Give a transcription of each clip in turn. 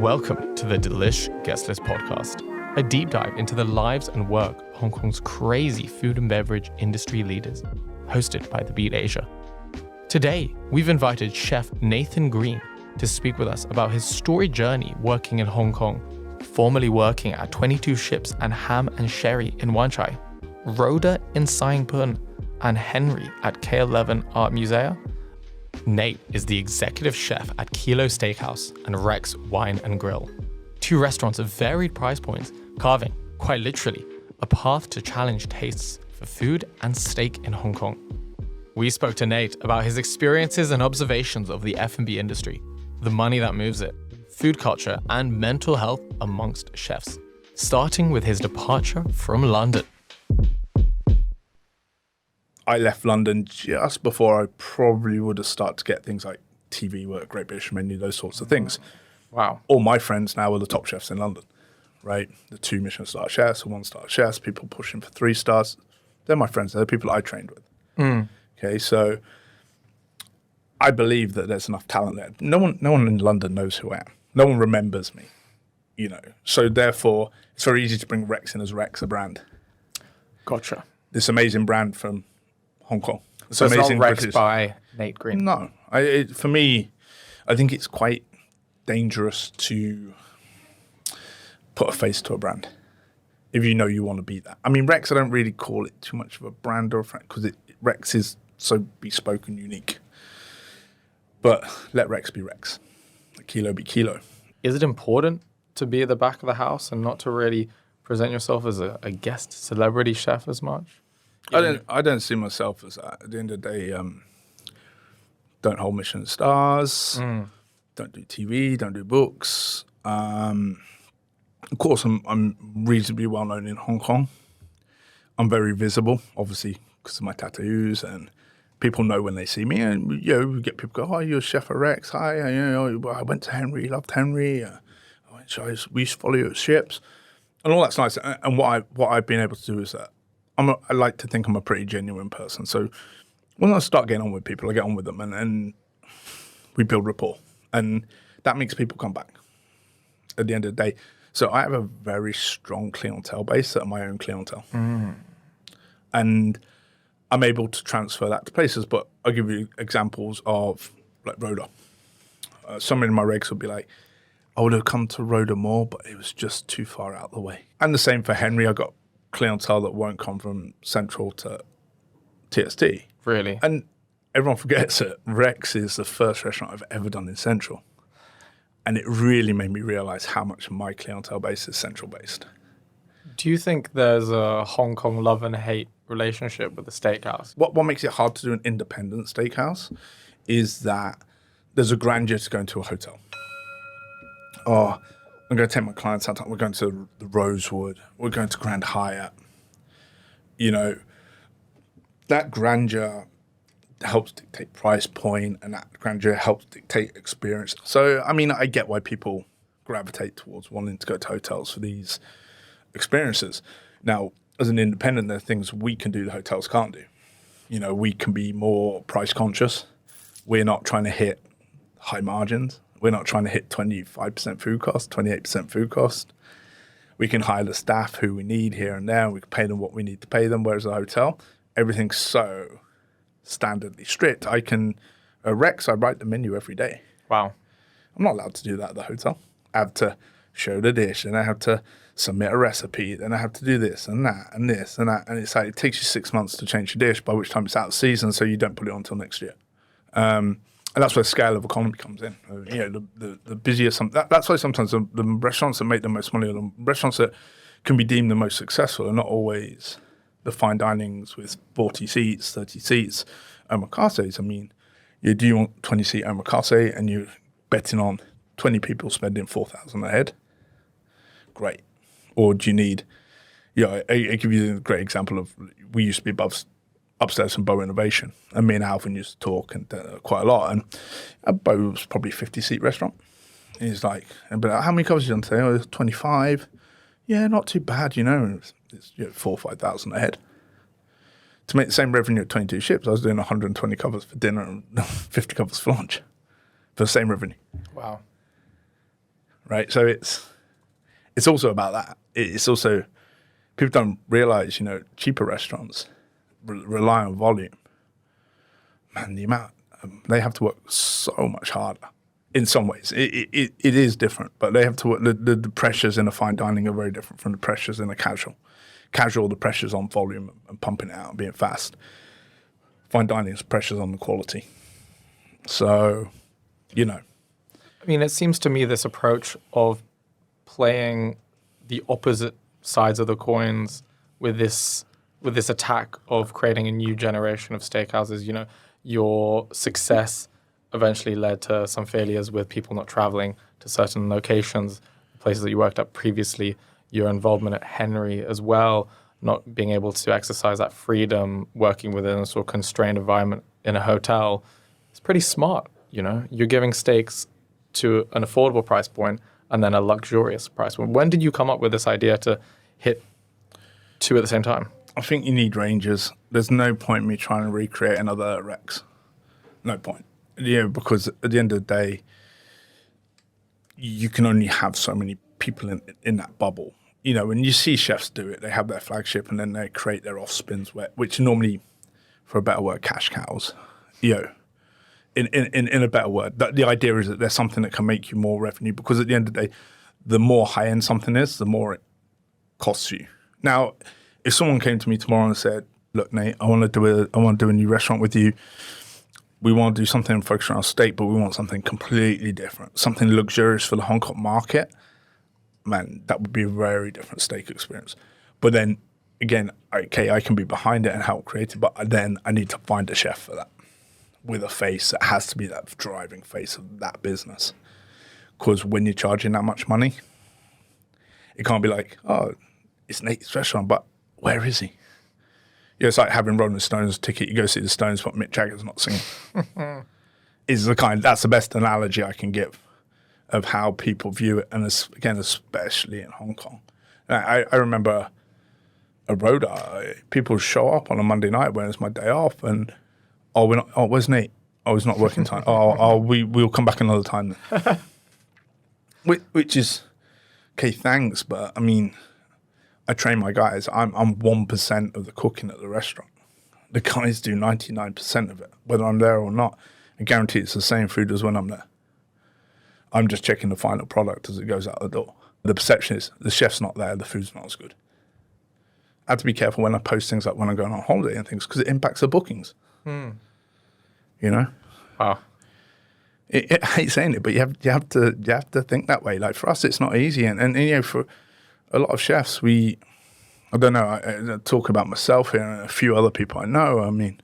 Welcome to the Delish Guestlist podcast, a deep dive into the lives and work of Hong Kong's crazy food and beverage industry leaders, hosted by The Beat Asia. Today, we've invited chef Nathan Green to speak with us about his storied journey working in Hong Kong, formerly working at 22 Ships and Ham and Sherry in Wan Chai, Rhoda in Sai Ying Pun, and Henry at K11 Art Musea. Nate is the executive chef at Kilo Steakhouse and Rex Wine and Grill, two restaurants of varied price points, carving, quite literally, a path to challenge tastes for food and steak in Hong Kong. We spoke to Nate about his experiences and observations of the F&B industry, the money that moves it, food culture, and mental health amongst chefs, starting with his departure from London. I left London just before I probably would have started to get things like TV work, Great British Menu, those sorts of things. Wow. All my friends now are the top chefs in London, right? The 2 Michelin star chefs, the 1-star chefs, people pushing for 3 stars. They're my friends. They're the people I trained with. Okay, so I believe that there's enough talent there. No one in London knows who I am. No one remembers me, you know. So therefore, it's very easy to bring Rex in as Rex, a brand. Gotcha. This amazing brand from Hong Kong. So it's not Rex by Nate Green? No. For me, I think it's quite dangerous to put a face to a brand if you know you want to be that. I mean, Rex, I don't really call it too much of a brand or a friend because Rex is so bespoke and unique. But let Rex be Rex. Let Kilo be Kilo. Is it important to be at the back of the house and not to really present yourself as a guest celebrity chef as much? I don't see myself as that. At the end of the day, don't hold Michelin stars, don't do TV, don't do books. Of course, I'm reasonably well known in Hong Kong. I'm very visible, obviously, because of my tattoos, and people know when they see me. And we get people go, "Oh, you're a chef at Rex. Hi, I went to Henry, loved Henry. We used to follow you at Ships, and all that's nice." And what I've been able to do is that I like to think I'm a pretty genuine person. So when I start getting on with people, I get on with them and we build rapport. And that makes people come back at the end of the day. So I have a very strong clientele base that are my own clientele. And I'm able to transfer that to places. But I'll give you examples of like Rhoda. Someone in my regs would be like, I would have come to Rhoda more, but it was just too far out of the way. And the same for Henry. I got clientele that won't come from Central to TST. Really? And everyone forgets that Rex is the first restaurant I've ever done in Central. And it really made me realize how much my clientele base is Central based. Do you think there's a Hong Kong love and hate relationship with the steakhouse? What makes it hard to do an independent steakhouse is that there's a grandeur to going to a hotel. Oh, I'm going to take my clients out. We're going to the Rosewood. We're going to Grand Hyatt. You know, that grandeur helps dictate price point, and that grandeur helps dictate experience. So, I mean, I get why people gravitate towards wanting to go to hotels for these experiences. Now, as an independent, there are things we can do the hotels can't do. You know, we can be more price conscious. We're not trying to hit high margins. We're not trying to hit 25% food cost, 28% food cost. We can hire the staff who we need here and there. We can pay them what we need to pay them. Whereas a hotel, everything's so standardly strict. Rex, I write the menu every day. Wow. I'm not allowed to do that at the hotel. I have to show the dish, and I have to submit a recipe, then I have to do this and that and this and that. And it's like, it takes you 6 months to change your dish, by which time it's out of season, so you don't put it on until next year. And that's where scale of economy comes in. You know, the busier that's why sometimes the restaurants that make the most money, or the restaurants that can be deemed the most successful, are not always the fine dinings with 40 seats, 30 seats, omakase. I mean, do you want 20-seat omakase and you're betting on 20 people spending 4,000 a head? Great. Or do you need, I give you a great example of, we used to be upstairs from Bow Innovation, and me and Alvin used to talk and quite a lot, and Bow was probably a 50-seat restaurant. He's like, but how many covers you done today? Oh, 25. Yeah, not too bad, it's 4,000 or 5,000 a head. To make the same revenue at 22 Ships, I was doing 120 covers for dinner and 50 covers for lunch for the same revenue. Wow. right? So it's also about that. It's also, people don't realize, cheaper restaurants rely on volume. Man, the amount, they have to work so much harder in some ways. It is different, but they have to work, the pressures in a fine dining are very different from the pressures in a casual. Casual, the pressures on volume and pumping it out and being fast. Fine dining is pressures on the quality. So, I mean, it seems to me this approach of playing the opposite sides of the coins with this attack of creating a new generation of steakhouses. Your success eventually led to some failures with people not traveling to certain locations, places that you worked at previously. Your involvement at Henry as well, not being able to exercise that freedom, working within a sort of constrained environment in a hotel. It's pretty smart, You're giving steaks to an affordable price point and then a luxurious price point. When did you come up with this idea to hit two at the same time? I think you need ranges. There's no point in me trying to recreate another Rex. No point. Because at the end of the day, you can only have so many people in that bubble. When you see chefs do it, they have their flagship and then they create their off-spins, which normally, for a better word, cash cows. In a better word, the idea is that there's something that can make you more revenue, because at the end of the day, the more high-end something is, the more it costs you. Now, if someone came to me tomorrow and said, "Look, Nate, I want to do a new restaurant with you. We want to do something focused around steak, but we want something completely different, something luxurious for the Hong Kong market," man, that would be a very different steak experience. But then, again, okay, I can be behind it and help create it, but then I need to find a chef for that, with a face that has to be that driving face of that business. Because when you're charging that much money, it can't be like, oh, it's Nate's restaurant, but where is he? It's like having Rolling Stones ticket. You go see the Stones, but Mick Jagger's not singing. That's the best analogy I can give of how people view it, and again, especially in Hong Kong. I remember a Rhoda. People show up on a Monday night when it's my day off, and where's Nate? Oh, he's not working time. We'll come back another time then. Which is okay, thanks, but I mean, I train my guys. I'm 1% of the cooking at the restaurant. The guys do 99% of it, whether I'm there or not. I guarantee it's the same food as when I'm there. I'm just checking the final product as it goes out the door. The perception is the chef's not there, the food's not as good. I have to be careful when I post things like when I'm going on holiday and things, because it impacts the bookings. Wow. I hate saying it, but you have to think that way. Like, for us, it's not easy, and for a lot of chefs, I don't know. I talk about myself here and a few other people I know. I mean,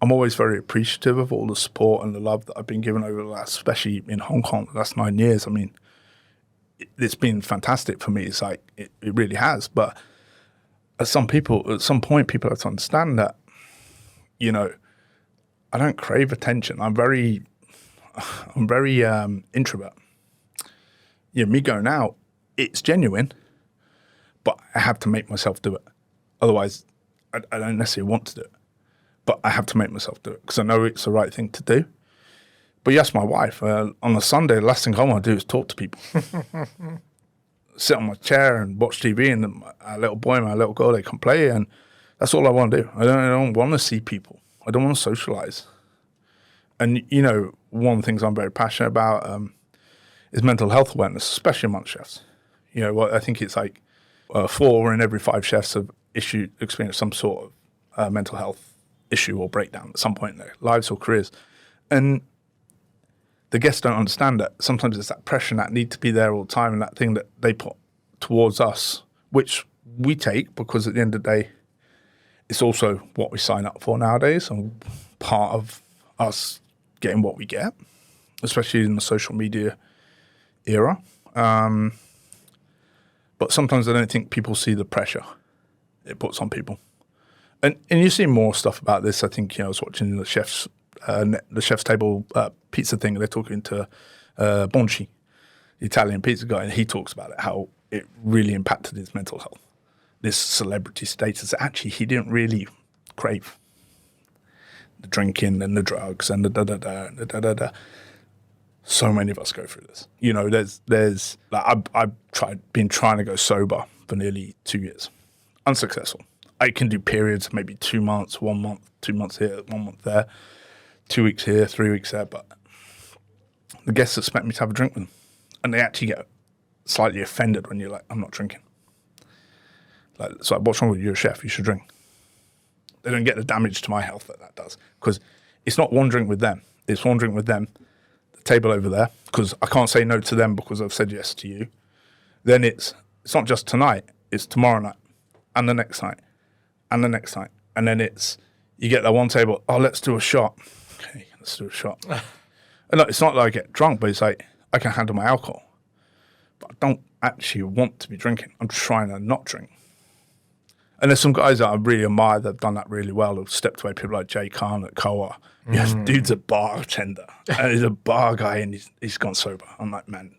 I'm always very appreciative of all the support and the love that I've been given over the last, especially in Hong Kong, the last 9 years. I mean, it's been fantastic for me. It's like it really has. But at some point, people have to understand that, I don't crave attention. I'm very introvert. Me going out, it's genuine, but I have to make myself do it. Otherwise, I don't necessarily want to do it, but I have to make myself do it because I know it's the right thing to do. But yes, my wife, on a Sunday, the last thing I want to do is talk to people. Sit on my chair and watch TV, and our little boy and my little girl, they can play, and that's all I want to do. I don't want to see people. I don't want to socialize. And, one of the things I'm very passionate about is mental health awareness, especially among chefs. I think it's like 4 in every 5 chefs have experienced some sort of mental health issue or breakdown at some point in their lives or careers. And the guests don't understand that. Sometimes it's that pressure and that need to be there all the time, and that thing that they put towards us, which we take, because at the end of the day, it's also what we sign up for nowadays, and part of us getting what we get, especially in the social media era. But sometimes I don't think people see the pressure it puts on people. And you see more stuff about this. I think, I was watching the chef's table pizza thing. They're talking to Bonci, the Italian pizza guy, and he talks about it, how it really impacted his mental health. This celebrity status, actually, he didn't really crave the drinking and the drugs and the da-da-da. So many of us go through this. You know, there's like I've been trying to go sober for nearly 2 years, unsuccessful. I can do periods, maybe 2 months, 1 month, 2 months here, 1 month there, 2 weeks here, 3 weeks there. But the guests expect me to have a drink with them, and they actually get slightly offended when you're like, I'm not drinking. Like, it's like, what's wrong with you? You're a chef, you should drink. They don't get the damage to my health that does, because it's not one drink with them. It's one drink with them, the table over there, because I can't say no to them because I've said yes to you. Then it's not just tonight, it's tomorrow night, and the next night, and the next night. And then you get that one table, oh, let's do a shot. Okay, let's do a shot. And look, it's not like I get drunk, but it's like, I can handle my alcohol. But I don't actually want to be drinking. I'm trying to not drink. And there's some guys that I really admire that have done that really well, who've stepped away, people like Jay Khan at Koa. Yes, dude's a bartender. And he's a bar guy, and he's gone sober. I'm like, man,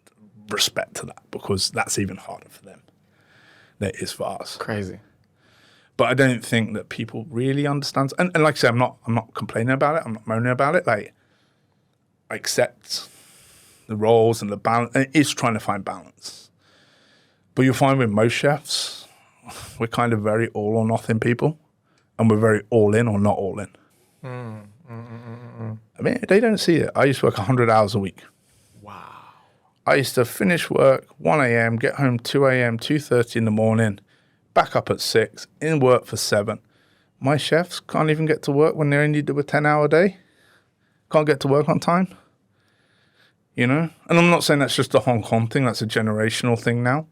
respect to that, because that's even harder for them than it is for us. Crazy. But I don't think that people really understand. And like I say, I'm not complaining about it. I'm not moaning about it. Like, I accept the roles and the balance. And it is trying to find balance. But you'll find with most chefs, we're kind of very all or nothing people, and we're very all in or not all in. I mean, they don't see it. I used to work 100 hours a week. Wow. I used to finish work 1 a.m., get home 2 a.m., 2:30 in the morning, back up at 6, in work for 7. My chefs can't even get to work when they only do a 10-hour day. Can't get to work on time. You know? And I'm not saying that's just a Hong Kong thing. That's a generational thing now.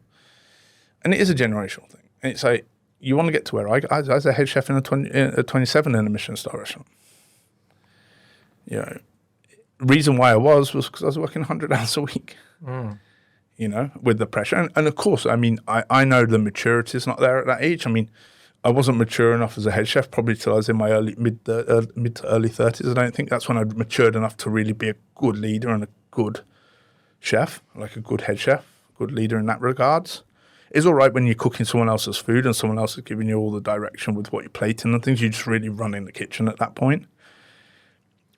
And it is a generational thing. And it's like, you want to get to where I was a head chef in a 27 in a Michelin star restaurant. You know, reason why I was because I was working 100 hours a week. You know, with the pressure. And of course, I mean, I know the maturity is not there at that age. I mean, I wasn't mature enough as a head chef probably till I was in my mid to early 30s. I don't think that's when I matured enough to really be a good leader and a good chef, like a good head chef, good leader in that regards. It's all right when you're cooking someone else's food and someone else is giving you all the direction with what you're plating and things. You're just really running the kitchen at that point.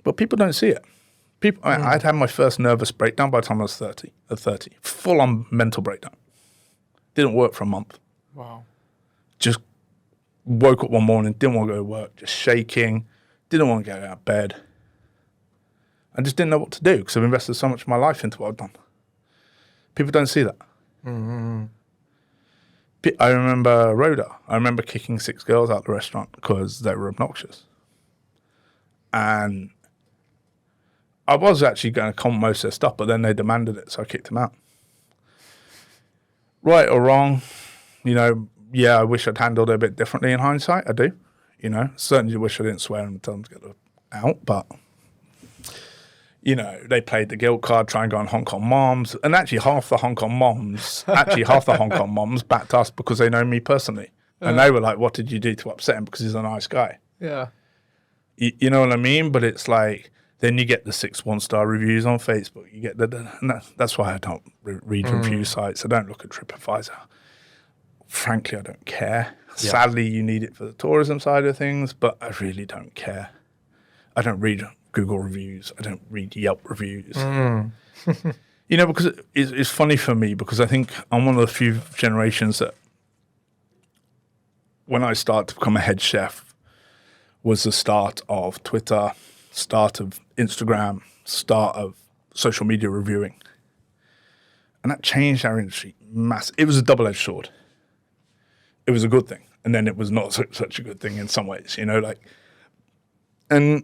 But people don't see it. I'd had my first nervous breakdown by the time I was 30. Full-on mental breakdown. Didn't work for a month. Wow. Just woke up one morning, didn't want to go to work, just shaking, didn't want to get out of bed. I just didn't know what to do because I've invested so much of my life into what I've done. People don't see that. I remember Rhoda. I remember kicking 6 girls out of the restaurant because they were obnoxious. And I was actually going to comp most of their stuff, but then they demanded it, so I kicked them out. Right or wrong, you know, yeah, I wish I'd handled it a bit differently in hindsight. I do, you know. Certainly wish I didn't swear and tell them to get out, but, you know, they played the guilt card, try and go on Hong Kong moms, and actually half the Hong Kong moms backed us because they know me personally. And they were like, what did you do to upset him? Because he's a nice guy. Yeah. You know what I mean? But it's like, then you get the 6 1-star reviews on Facebook. You get and that's why I don't read review sites. I don't look at TripAdvisor. Frankly, I don't care. Yeah. Sadly, you need it for the tourism side of things, but I really don't care. I don't read Google reviews. I don't read Yelp reviews. You know, because it's funny for me because I think I'm one of the few generations that when I started to become a head chef was the start of Twitter, start of Instagram, start of social media reviewing. And that changed our industry massively. It was a double-edged sword. It was a good thing. And then it was not such a good thing in some ways, you know, like, and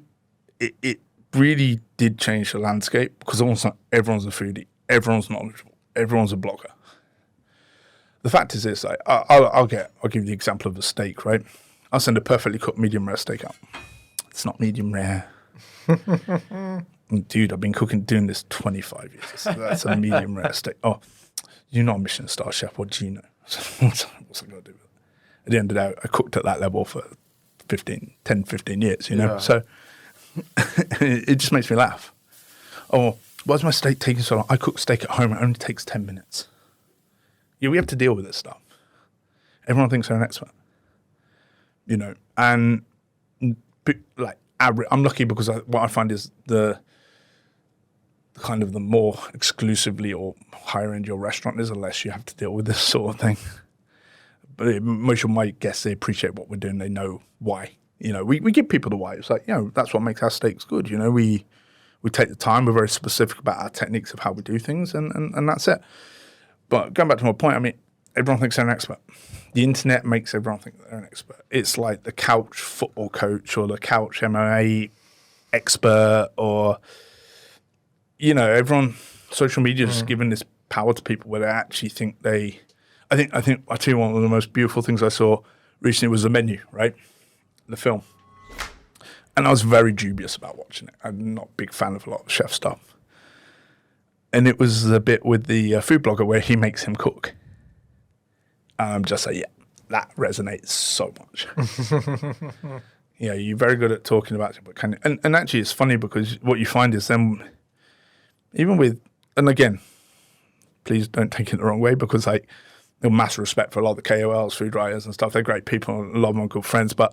it really did change the landscape because almost everyone's a foodie, everyone's knowledgeable, everyone's a blogger. The fact is this, like, I'll give you the example of a steak, right? I'll send a perfectly cooked medium rare steak out. It's not medium rare. Dude, I've been doing this 25 years. So that's a medium rare steak. Oh, you're not a Michelin star chef. What do you know? What's I going to do with it? At the end of the day, I cooked at that level for 10, 15 years, you know? Yeah. So it just makes me laugh. Oh, why's my steak taking so long? I cook steak at home. It only takes 10 minutes. Yeah, we have to deal with this stuff. Everyone thinks they're an expert, you know? And like, I'm lucky because what I find is the kind of the more exclusively or higher end your restaurant is, the less you have to deal with this sort of thing. But most of my guests, they appreciate what we're doing. They know why. You know, we give people the why. It's like, you know, that's what makes our steaks good. You know, we take the time. We're very specific about our techniques of how we do things, and that's it. But going back to my point, I mean, everyone thinks they're an expert. The internet makes everyone think they're an expert. It's like the couch football coach or the couch MMA expert, or, you know, everyone, social media is giving this power to people where they actually think they, I think I'll tell you one of the most beautiful things I saw recently was the menu, right? The film. And I was very dubious about watching it. I'm not a big fan of a lot of chef stuff. And it was the bit with the food blogger where he makes him cook. And I'm just like, yeah, that resonates so much. Yeah, you're very good at talking about it, but and actually it's funny because what you find is then, even with, and again, please don't take it the wrong way, because like, there's massive respect for a lot of the KOLs, food writers and stuff. They're great people, a lot of them are good friends, but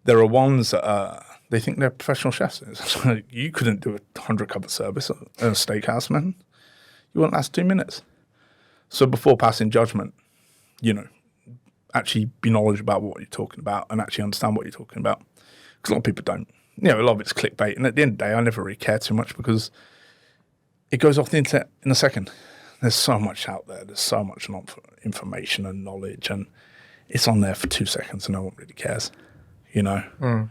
there are ones that they think they're professional chefs. It's like, you couldn't do a 100-cover service at a steakhouse, man. You wouldn't last 2 minutes. So before passing judgment, you know, actually be knowledgeable about what you're talking about and actually understand what you're talking about. Because a lot of people don't. You know, a lot of it's clickbait. And at the end of the day, I never really care too much because it goes off the internet in a second. There's so much out there. There's so much information and knowledge, and it's on there for 2 seconds and no one really cares, you know.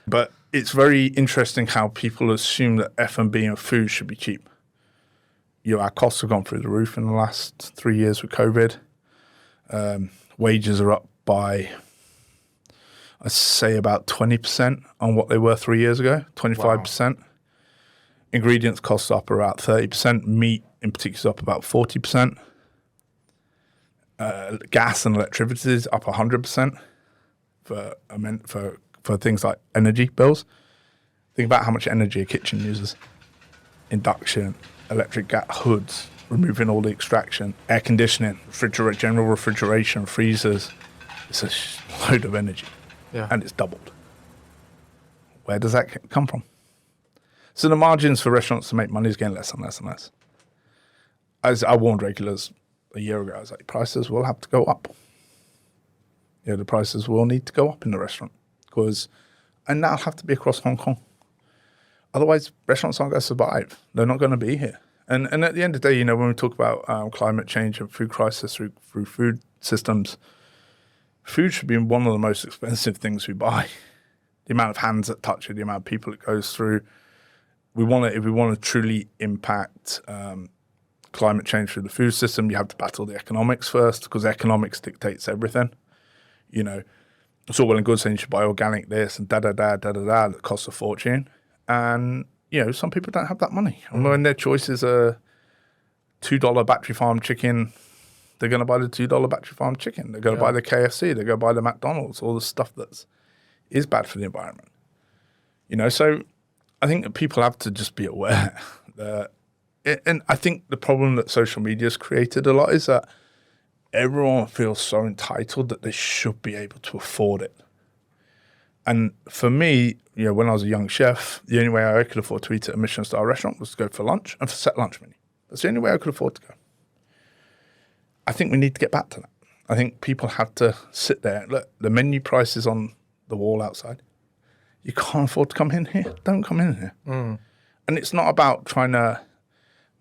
But it's very interesting how people assume that F&B and food should be cheap. You know, our costs have gone through the roof in the last 3 years with COVID. Wages are up by, I'd say, about 20% on what they were 3 years ago, 25%. Wow. Ingredients costs up about 30%. Meat in particular is up about 40%. Gas and electricity is up 100% for things like energy bills. Think about how much energy a kitchen uses. Induction, electric gas, hoods, removing all the extraction, air conditioning, general refrigeration, freezers. It's a load of energy. Yeah. And it's doubled. Where does that come from? So the margins for restaurants to make money is getting less and less and less. As I warned regulars a year ago, I was like, prices will have to go up. Yeah, the prices will need to go up in the restaurant, and that'll have to be across Hong Kong. Otherwise, restaurants aren't going to survive. They're not going to be here. And at the end of the day, you know, when we talk about climate change and food crisis through food systems, food should be one of the most expensive things we buy. The amount of hands that touch it, the amount of people it goes through. If we want to truly impact climate change through the food system, you have to battle the economics first, because economics dictates everything. You know, it's all well and good saying you should buy organic this and that costs a fortune. And, you know, some people don't have that money. And when their choices are $2 battery farm chicken, they're going to buy the $2 battery farm chicken. They're going to buy the KFC. They're going to buy the McDonald's, all the stuff that is bad for the environment. You know, so I think that people have to just be aware that, and I think the problem that social media has created a lot is that everyone feels so entitled that they should be able to afford it. And for me, you know, when I was a young chef, the only way I could afford to eat at a Michelin-star restaurant was to go for lunch and for set lunch menu. That's the only way I could afford to go. I think we need to get back to that. I think people have to sit there. Look, the menu price is on the wall outside. You can't afford to come in here. Don't come in here. And it's not about trying to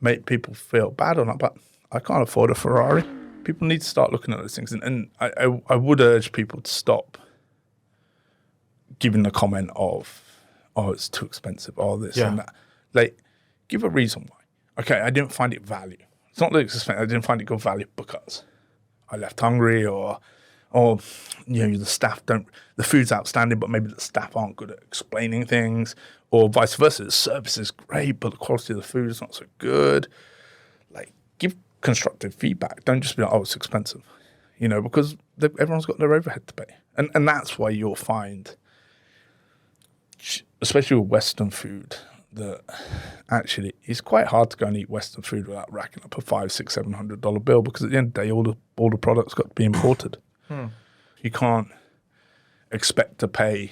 make people feel bad or not, but I can't afford a Ferrari. People need to start looking at those things. And I would urge people to stop giving the comment of, oh, it's too expensive, oh, this and that. Like, give a reason why. Okay, I didn't find it value. It's not that it's expensive. I didn't find it good value because I left hungry, or you know, the food's outstanding, but maybe the staff aren't good at explaining things, or vice versa. The service is great, but the quality of the food is not so good. Like, give constructive feedback. Don't just be like, oh, it's expensive, you know, because everyone's got their overhead to pay. And that's why you'll find, especially with Western food, that actually it's quite hard to go and eat Western food without racking up a $500, $600, $700 bill, because at the end of the day, all the products got to be imported. You can't expect to pay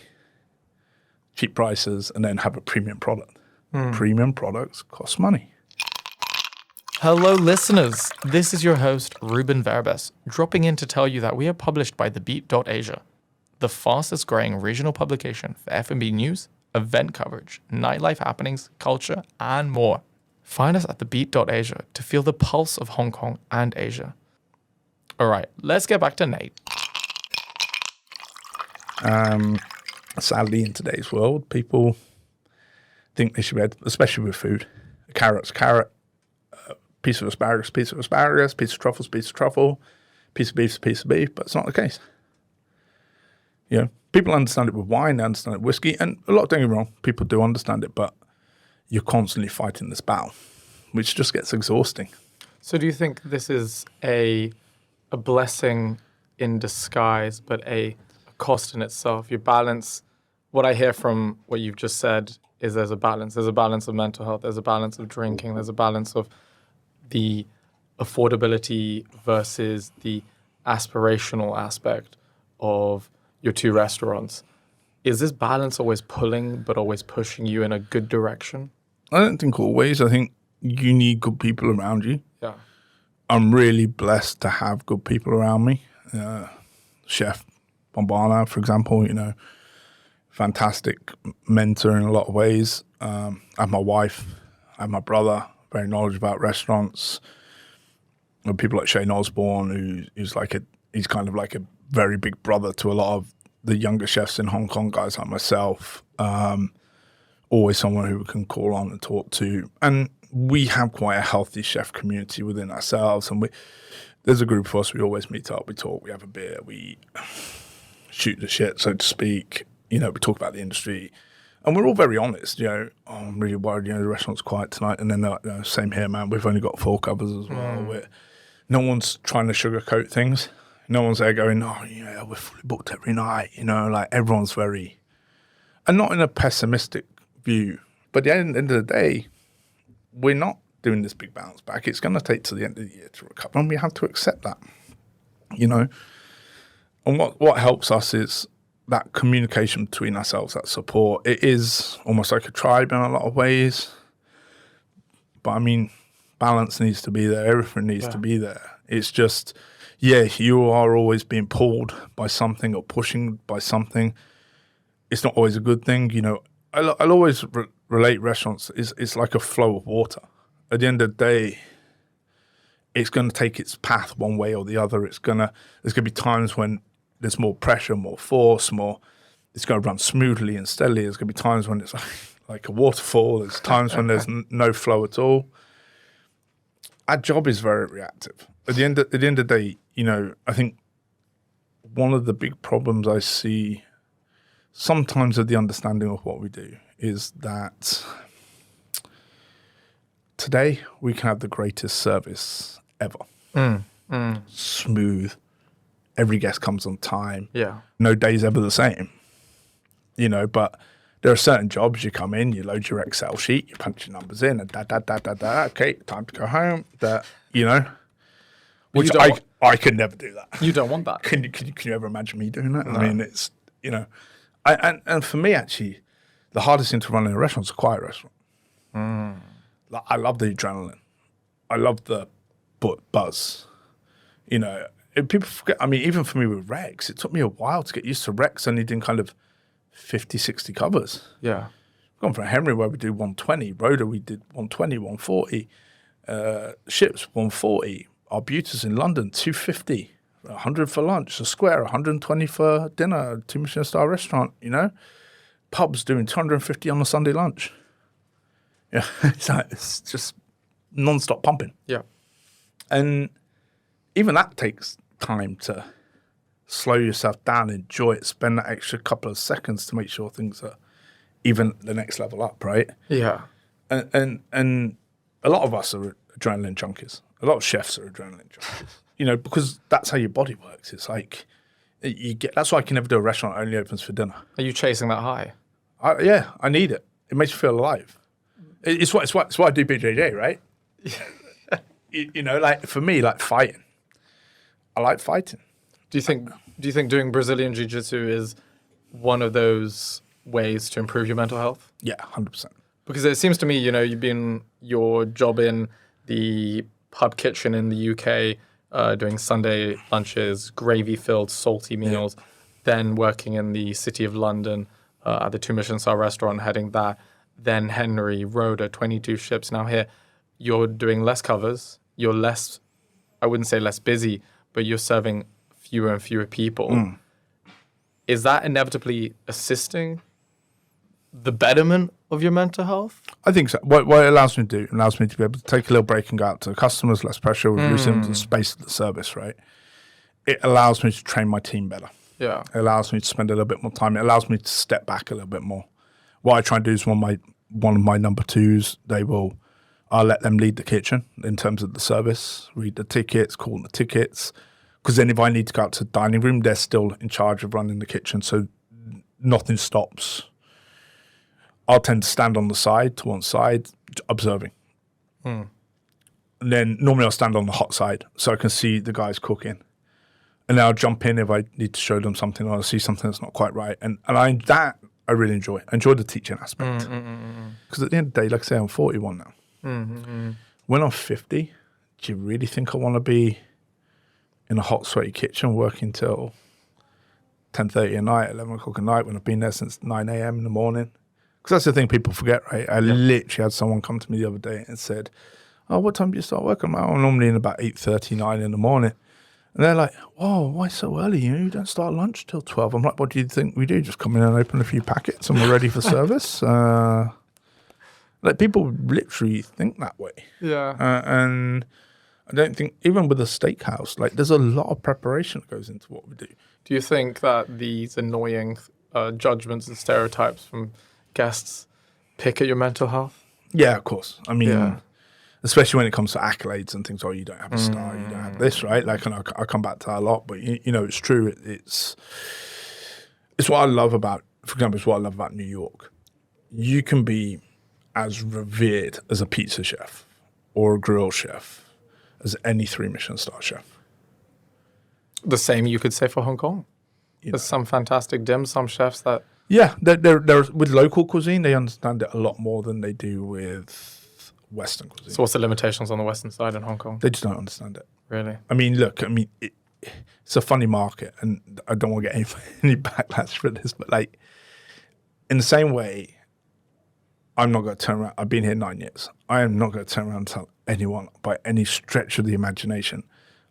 cheap prices and then have a premium product. Premium products cost money. Hello, listeners. This is your host, Ruben Verbes, dropping in to tell you that we are published by TheBeat.Asia, the fastest growing regional publication for F&B news, event coverage, nightlife happenings, culture, and more. Find us at TheBeat.Asia to feel the pulse of Hong Kong and Asia. All right, let's get back to Nate. Sadly, in today's world, people think they should be able, especially with food. A carrot's carrot, piece of asparagus, piece of asparagus, piece of truffles, piece of truffle, piece of beef's a piece of beef, but it's not the case. You know, people understand it with wine, they understand it with whiskey, and a lot, don't get me wrong, people do understand it, but you're constantly fighting this battle, which just gets exhausting. So do you think this is a blessing in disguise, but a cost in itself? You balance, what I hear from what you've just said is there's a balance. There's a balance of mental health, there's a balance of drinking, there's a balance of the affordability versus the aspirational aspect of your two restaurants. Is this balance always pulling but always pushing you in a good direction? I don't think always. I think you need good people around you. Yeah. I'm really blessed to have good people around me. Chef Bombana, for example, you know, fantastic mentor in a lot of ways. I have my wife, I have my brother, very knowledgeable about restaurants. And people like Shane Osborne, who's he's kind of like a very big brother to a lot of the younger chefs in Hong Kong, guys like myself. Always someone who we can call on and talk to. And we have quite a healthy chef community within ourselves. And there's a group of us, we always meet up, we talk, we have a beer, we shoot the shit, so to speak. You know, we talk about the industry. And we're all very honest, you know. Oh, I'm really worried, you know, the restaurant's quiet tonight. And then, same here, man, we've only got 4 covers as well. No one's trying to sugarcoat things. No one's there going, oh, yeah, we're fully booked every night. You know, like everyone's very, and not in a pessimistic view. But at the end of the day, we're not doing this big bounce back. It's going to take to the end of the year to recover. And we have to accept that, you know. And what helps us is that communication between ourselves, that support. It is almost like a tribe in a lot of ways. But I mean, balance needs to be there. Everything needs to be there. It's just, yeah, you are always being pulled by something or pushing by something. It's not always a good thing. You know, I'll always relate restaurants. It's like a flow of water. At the end of the day, it's going to take its path one way or the other. There's going to be times when there's more pressure, more force, it's going to run smoothly and steadily. There's going to be times when it's like a waterfall. There's times when there's no flow at all. Our job is very reactive. At the end of the day, you know, I think one of the big problems I see sometimes of the understanding of what we do is that today we can have the greatest service ever. Smooth. Every guest comes on time. Yeah. No day's ever the same. You know, but there are certain jobs you come in, you load your Excel sheet, you punch your numbers in, and okay, time to go home. You know, which I could never do that. You don't want that. Can you ever imagine me doing that? No. I mean, it's, you know, and for me, actually, the hardest thing to run in a restaurant is a quiet restaurant. Like, I love the adrenaline. I love the buzz. You know, people forget, I mean, even for me with Rex, it took me a while to get used to Rex only doing kind of 50, 60 covers. Yeah. Gone from Henry where we do 120. Rhoda, we did 120, 140. Ships, 140. Arbutus in London, 250. 100 for lunch. The Square, 120 for dinner. 2 Michelin star restaurant, you know. Pubs doing 250 on a Sunday lunch. Yeah, it's just non-stop pumping. Yeah. And even that takes time to slow yourself down, enjoy it, spend that extra couple of seconds to make sure things are even the next level up, right? Yeah. And a lot of us are adrenaline junkies. A lot of chefs are adrenaline junkies. You know, because that's how your body works. It's like that's why I can never do a restaurant that only opens for dinner. Are you chasing that high? Yeah, I need it. It makes me feel alive. It's why I do BJJ, right? you know, like for me, like fighting. I like fighting. Do you think doing Brazilian Jiu-Jitsu is one of those ways to improve your mental health? Yeah, 100%. Because it seems to me, you know, your job in the pub kitchen in the UK, doing Sunday lunches, gravy-filled, salty meals, then working in the City of London at the 2 Michelin star restaurant, heading that, then Henry, Rhoda, 22 ships. Now here, you're doing less covers, you're less, I wouldn't say less busy, but you're serving fewer and fewer people. Is that inevitably assisting the betterment of your mental health? I think so. What it allows me to do, it allows me to be able to take a little break and go out to the customers, less pressure, reducing the space of the service, right? It allows me to train my team better. Yeah. It allows me to spend a little bit more time. It allows me to step back a little bit more. What I try and do is one of my number twos, I'll let them lead the kitchen in terms of the service, read the tickets, call the tickets. Because then if I need to go out to the dining room, they're still in charge of running the kitchen. So nothing stops. I'll tend to stand on the side, to one side, observing. And then normally I'll stand on the hot side so I can see the guys cooking. And then I'll jump in if I need to show them something or I see something that's not quite right. And I really enjoy. I enjoy the teaching aspect. Because at the end of the day, like I say, I'm 41 now. When I'm 50, do you really think I want to be in a hot, sweaty kitchen working till 10:30 at night, 11 o'clock at night when I've been there since 9 a.m. in the morning? Because that's the thing people forget, right? I literally had someone come to me the other day and said, "Oh, what time do you start working?" I'm normally in about 8:30, 9 in the morning. And they're like, "Whoa, why so early? You don't start lunch till 12. I'm like, "What do you think we do? Just come in and open a few packets and we're ready for service?" Like people literally think that way. Yeah. And I don't think, even with a steakhouse, like there's a lot of preparation that goes into what we do. Do you think that these annoying judgments and stereotypes from guests pick at your mental health? Yeah, of course. I mean, especially when it comes to accolades and things. Oh, you don't have a star, you don't have this, right? Like, and I come back to that a lot, but you know, it's true. It's what I love about, for example, it's what I love about New York. You can be as revered as a pizza chef or a grill chef as any 3 Michelin star chef. The same you could say for Hong Kong. There's some fantastic dim sum chefs that... Yeah, they're with local cuisine, they understand it a lot more than they do with Western cuisine. So what's the limitations on the Western side in Hong Kong? They just don't understand it. Really? I mean, look, it's a funny market, and I don't want to get any backlash for this, but like, in the same way, I'm not going to turn around. I've been here 9 years. I am not going to turn around and tell anyone by any stretch of the imagination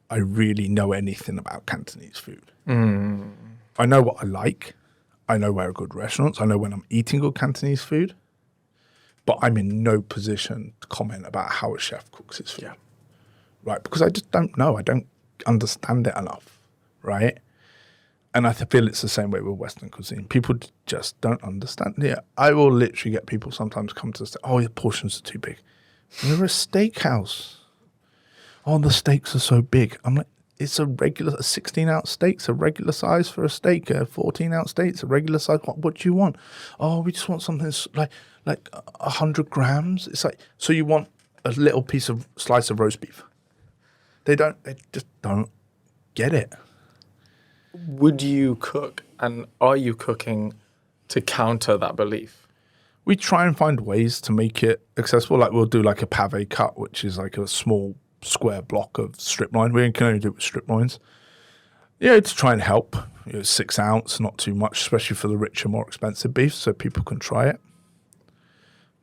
I really know anything about Cantonese food. I know what I like. I know where are good restaurants. I know when I'm eating good Cantonese food. But I'm in no position to comment about how a chef cooks his food. Right? Because I just don't know. I don't understand it enough. Right? And I feel it's the same way with Western cuisine. People just don't understand. Yeah, I will literally get people sometimes come to say, "Oh, your portions are too big." We're a steakhouse. "Oh, the steaks are so big." I'm like, it's a 16-ounce steak's a regular size for a steak. A 14-ounce steak's a regular size. What do you want? "Oh, we just want something like 100 grams." It's like, so you want a little slice of roast beef. They just don't get it. Would you cook, and are you cooking to counter that belief? We try and find ways to make it accessible. Like we'll do like a pave cut, which is like a small square block of strip loin. We can only do it with strip loins. Yeah, to try and help. 6 ounce, not too much, especially for the richer, more expensive beef, so people can try it.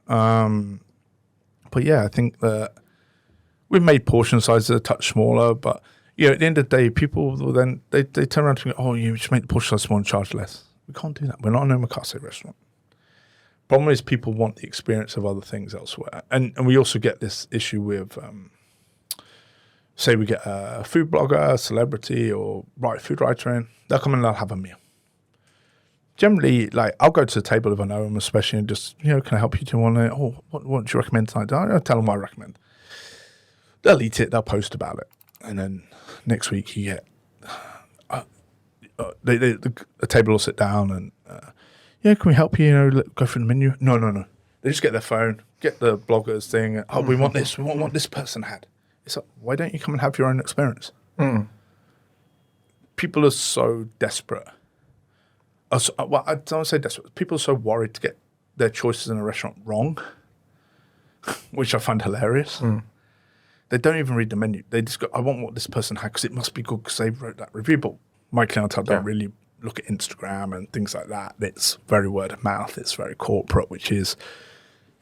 But yeah, I think that we've made portion sizes a touch smaller, but at the end of the day, people will then they turn around to me, "Oh, you should make the portion size small and charge less." We can't do that. We're not an omakase restaurant. Problem is, people want the experience of other things elsewhere, and we also get this issue with, say, we get a food blogger, a celebrity, or food writer in. They'll come and they'll have a meal. Generally, like I'll go to the table if I know them, especially, and just can I help you? Do you want to? "Oh, what do you recommend tonight?" I'll tell them what I recommend. They'll eat it. They'll post about it. And then next week you get the table will sit down and can we help you? Go through the menu. No. They just get their phone, get the bloggers thing. "Oh, we want this. We want what this person had." It's like, why don't you come and have your own experience? People are so desperate. Well, I don't say desperate. People are so worried to get their choices in a restaurant wrong, which I find hilarious. They don't even read the menu. They just go, I want what this person had because it must be good because they wrote that review. But my clientele don't really look at Instagram and things like that. It's very word of mouth. It's very corporate, which is,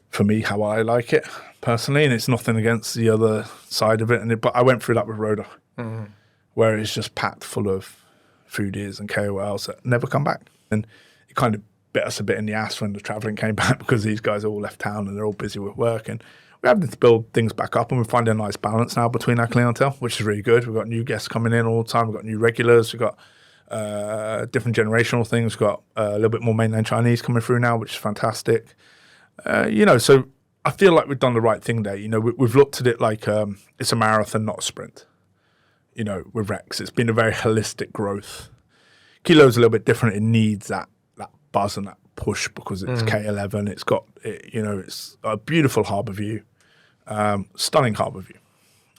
for me, how I like it personally. And it's nothing against the other side of it. But I went through that with Rhoda, where it's just packed full of foodies and KOLs that never come back. And it kind of bit us a bit in the ass when the traveling came back because these guys all left town and they're all busy with work. And we're having to build things back up, and we're finding a nice balance now between our clientele, which is really good. We've got new guests coming in all the time. We've got new regulars. We've got different generational things. We've got a little bit more mainland Chinese coming through now, which is fantastic. So I feel like we've done the right thing there. We've looked at it like it's a marathon, not a sprint. With Rex, it's been a very holistic growth. Kilo's a little bit different. It needs that buzz and that push because it's K11. It's got, it's a beautiful harbour view, stunning harbour view.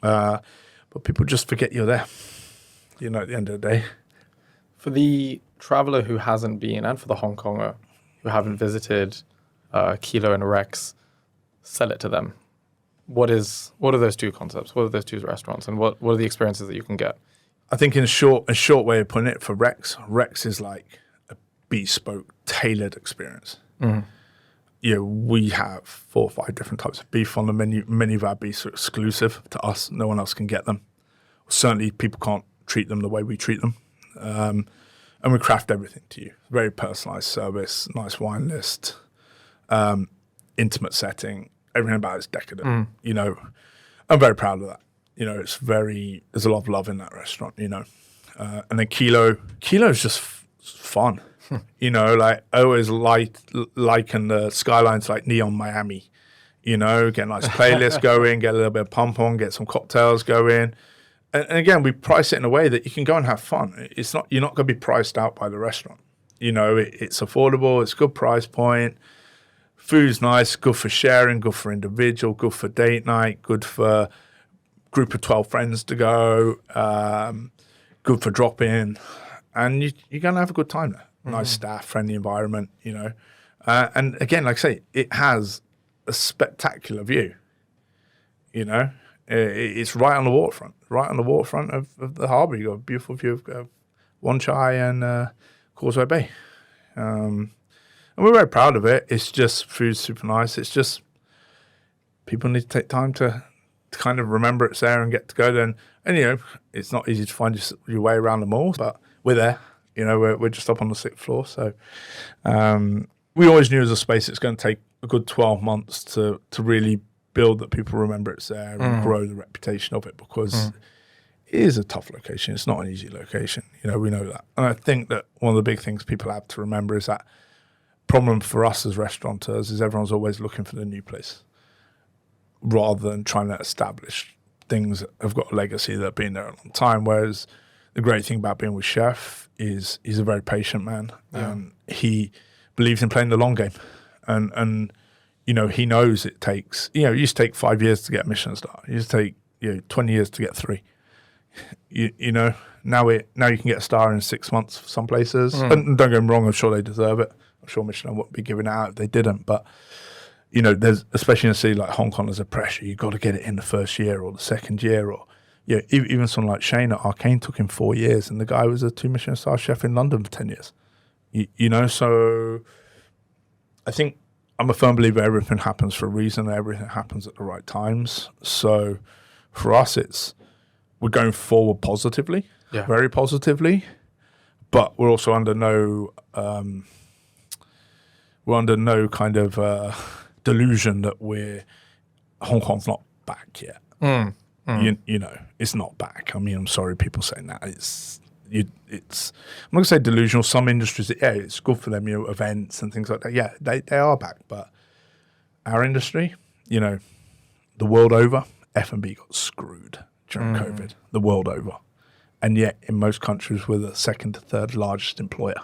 But people just forget you're there, at the end of the day. For the traveller who hasn't been, and for the Hong Konger who haven't visited Kilo and Rex, sell it to them. What are those two concepts? What are those two restaurants? And what are the experiences that you can get? I think in a short way of putting it, for Rex is like a bespoke, tailored experience. We have 4 or 5 different types of beef on the menu. Many of our beefs are exclusive to us. No one else can get them. Certainly, people can't treat them the way we treat them. And we craft everything to you. Very personalised service, nice wine list, intimate setting. Everything about it is decadent. I'm very proud of that. There's a lot of love in that restaurant, and then Kilo is just fun. I always liken the skylines like Neon Miami, get a nice playlist going, get a little bit of pump on, get some cocktails going. And again, we price it in a way that you can go and have fun. You're not going to be priced out by the restaurant. It's affordable, it's a good price point. Food's nice, good for sharing, good for individual, good for date night, good for group of 12 friends to go, good for drop-in. And you're going to have a good time there. Nice staff, friendly environment, And again, like I say, it has a spectacular view, It's right on the waterfront, of the harbour. You've got a beautiful view of Wan Chai and Causeway Bay. And we're very proud of it. It's just, food's super nice. It's just, people need to take time to kind of remember it's there and get to go there. And it's not easy to find your way around the mall, but we're there. We're just up on the 6th floor. So we always knew as a space it's going to take a good 12 months to really build that people remember it's there and grow the reputation of it, because it is a tough location. It's not an easy location. We know that. And I think that one of the big things people have to remember is that problem for us as restaurateurs is everyone's always looking for the new place rather than trying to establish things that have got a legacy that have been there a long time. Whereas the great thing about being with Chef is he's a very patient man. And he believes in playing the long game. And he knows it takes, it used to take 5 years to get a Michelin star. It used to take 20 years to get 3. Now you can get a star in 6 months for some places. And don't get me wrong, I'm sure they deserve it. I'm sure Michelin wouldn't be giving it out if they didn't. But, there's, especially in a city like Hong Kong, there's a pressure. You've got to get it in the first year or the second year. Or even someone like Shane at Arcane took him 4 years, and the guy was a 2 Michelin star chef in London for 10 years. So I think I'm a firm believer everything happens for a reason. Everything happens at the right times. So for us, we're going forward positively, very positively, but we're also under no kind of delusion that Hong Kong's not back yet. It's not back. I mean, I'm sorry people saying that. I'm not going to say delusional. Some industries, it's good for them, events and things like that. Yeah, they are back. But our industry, the world over, F&B got screwed during COVID, the world over. And yet, in most countries, we're the 2nd to 3rd largest employer.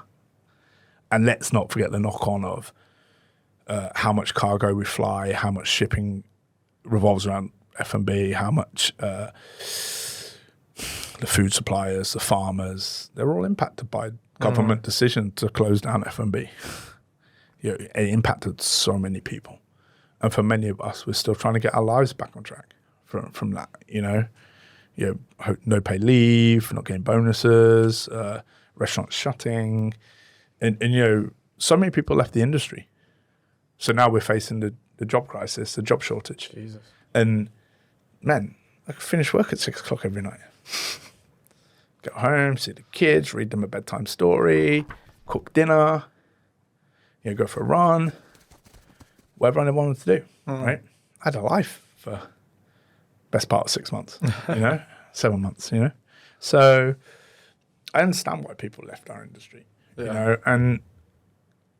And let's not forget the knock-on of how much cargo we fly, how much shipping revolves around F&B, how much the food suppliers, the farmers, they're all impacted by government decision to close down F&B. It impacted so many people. And for many of us, we're still trying to get our lives back on track. from that. No pay leave, not getting bonuses, restaurants shutting, and so many people left the industry. So now we're facing the job crisis, the job shortage. Jesus. And man, I could finish work at 6 o'clock every night. Go home, see the kids, read them a bedtime story, cook dinner, go for a run, whatever I wanted to do, right? I had a life for best part of 6 months, 7 months, So I understand why people left our industry, and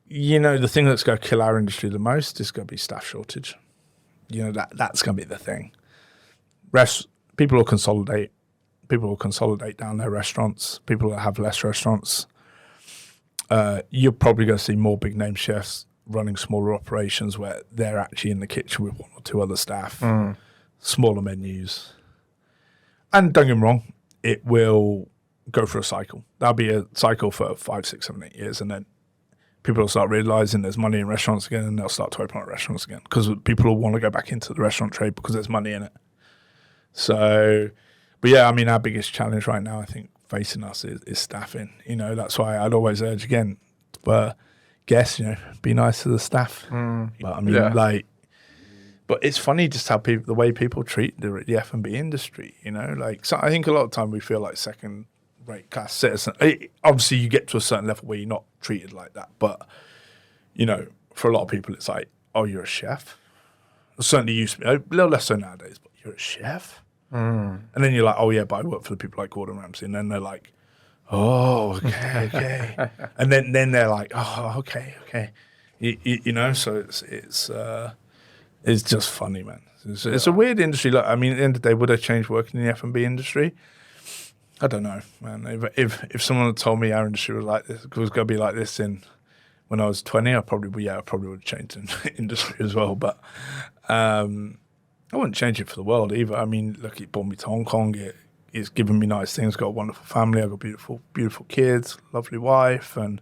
the thing that's going to kill our industry the most is going to be staff shortage. That's going to be the thing. People will consolidate. People will consolidate down their restaurants. People will have less restaurants. You're probably going to see more big name chefs running smaller operations where they're actually in the kitchen with 1 or 2 other staff, smaller menus. And don't get me wrong, it will go through a cycle. That'll be a cycle for 5, 6, 7, 8 years, and then people will start realizing there's money in restaurants again, and they'll start to open up restaurants again because people will want to go back into the restaurant trade because there's money in it. So, but yeah, I mean, our biggest challenge right now, I think, facing us is staffing. That's why I'd always urge again, guests, be nice to the staff. But I mean, but it's funny just how the way people treat the F&B industry. So I think a lot of time we feel like second-rate class citizen. Obviously, you get to a certain level where you're not treated like that. But for a lot of people, it's like, oh, you're a chef. It certainly used to be a little less so nowadays. But you're a chef. And then you're like, oh yeah, but I work for the people like Gordon Ramsay. And then they're like, oh, okay. And then they're like, oh, okay. So it's just funny, man. It's a weird industry. Like, I mean, at the end of the day, would I change working in the F&B industry? I don't know, man. If someone had told me our industry was like this, was going to be like this when I was 20, I probably would have changed the industry as well. But I wouldn't change it for the world either. I mean, look, it brought me to Hong Kong. It's given me nice things. Got a wonderful family. I've got beautiful kids, lovely wife, and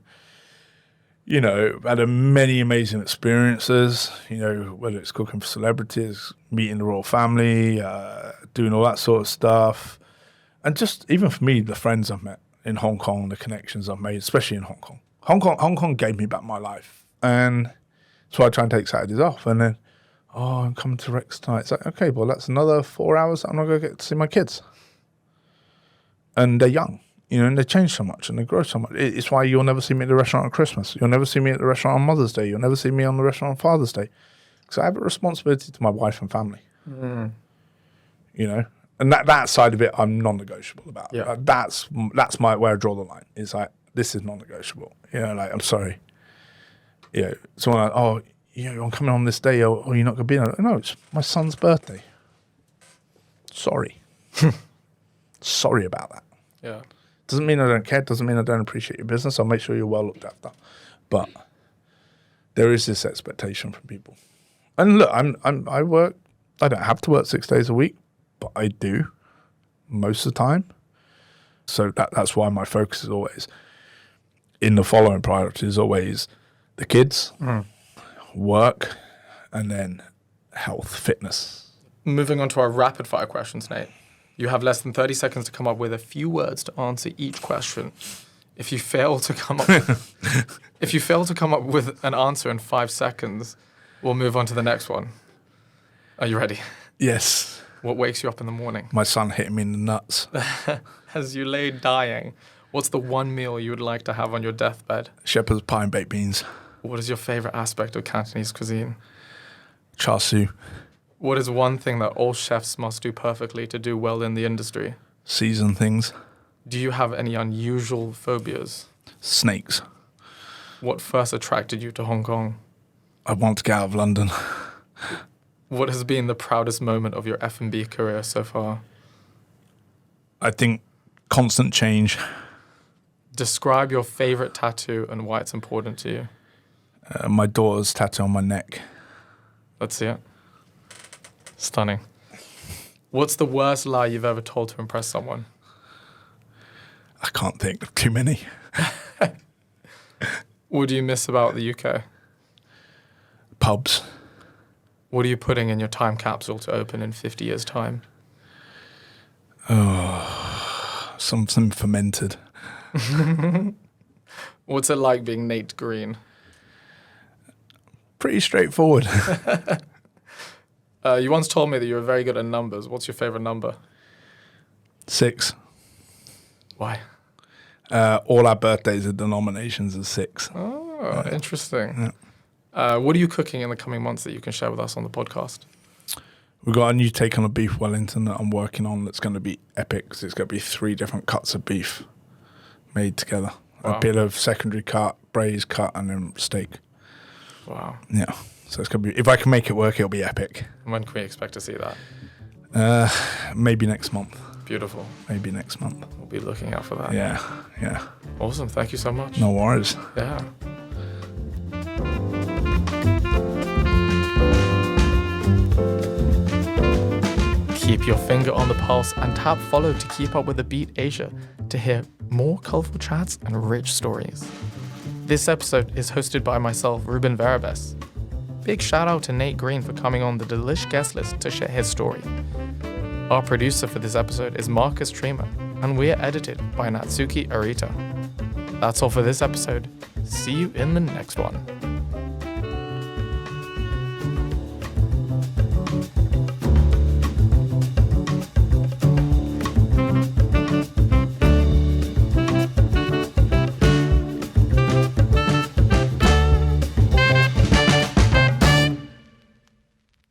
had many amazing experiences. Whether it's cooking for celebrities, meeting the royal family, doing all that sort of stuff, and just even for me, the friends I've met in Hong Kong, the connections I've made, especially in Hong Kong. Hong Kong gave me back my life, and so I try and take Saturdays off, and then. Oh, I'm coming to Rex tonight. It's like, okay, well, that's another 4 hours that I'm not going to get to see my kids. And they're young, and they change so much and they grow so much. It's why you'll never see me at the restaurant on Christmas. You'll never see me at the restaurant on Mother's Day. You'll never see me on the restaurant on Father's Day. Because I have a responsibility to my wife and family. And that side of it, I'm non-negotiable about. Yeah. That's where I draw the line. It's like, this is non-negotiable. I'm sorry. Someone like, oh, I'm coming on this day, or you're not going to be there. No, it's my son's birthday. Sorry. Sorry about that. Yeah. Doesn't mean I don't care. Doesn't mean I don't appreciate your business. I'll make sure you're well looked after. But there is this expectation from people. And look, I work. I don't have to work 6 days a week, but I do most of the time. So that's why my focus is always in the following priority is always the kids. Work, and then health, fitness. Moving on to our rapid fire questions, Nate. You have less than 30 seconds to come up with a few words to answer each question. If you fail to come up with an answer in 5 seconds, we'll move on to the next one. Are you ready? Yes. What wakes you up in the morning? My son hitting me in the nuts. As you lay dying, what's the one meal you would like to have on your deathbed? Shepherd's pie and baked beans. What is your favorite aspect of Cantonese cuisine? Char siu. What is one thing that all chefs must do perfectly to do well in the industry? Season things. Do you have any unusual phobias? Snakes. What first attracted you to Hong Kong? I want to get out of London. What has been the proudest moment of your F&B career so far? I think constant change. Describe your favorite tattoo and why it's important to you. My daughter's tattoo on my neck. Let's see it. Stunning. What's the worst lie you've ever told to impress someone? I can't think of too many. What do you miss about the UK? Pubs. What are you putting in your time capsule to open in 50 years' time? Oh, something fermented. What's it like being Nate Green? Pretty straightforward. You once told me that you were very good at numbers. What's your favorite number? 6. Why? All our birthdays are denominations of 6. Oh, interesting. Yeah. What are you cooking in the coming months that you can share with us on the podcast? We've got a new take on a beef Wellington that I'm working on that's going to be epic because it's going to be 3 different cuts of beef made together. Wow. A bit of secondary cut, braised cut, and then steak. Wow. Yeah. So it's going to be, if I can make it work, it'll be epic. When can we expect to see that? Maybe next month. Beautiful. Maybe next month. We'll be looking out for that. Yeah. Awesome. Thank you so much. No worries. Yeah. Keep your finger on the pulse and tap follow to keep up with the Beat Asia to hear more colourful chats and rich stories. This episode is hosted by myself, Ruben Verabes. Big shout out to Nate Green for coming on the Delish Guestlist to share his story. Our producer for this episode is Marcus Tremer, and we're edited by Natsuki Arita. That's all for this episode. See you in the next one.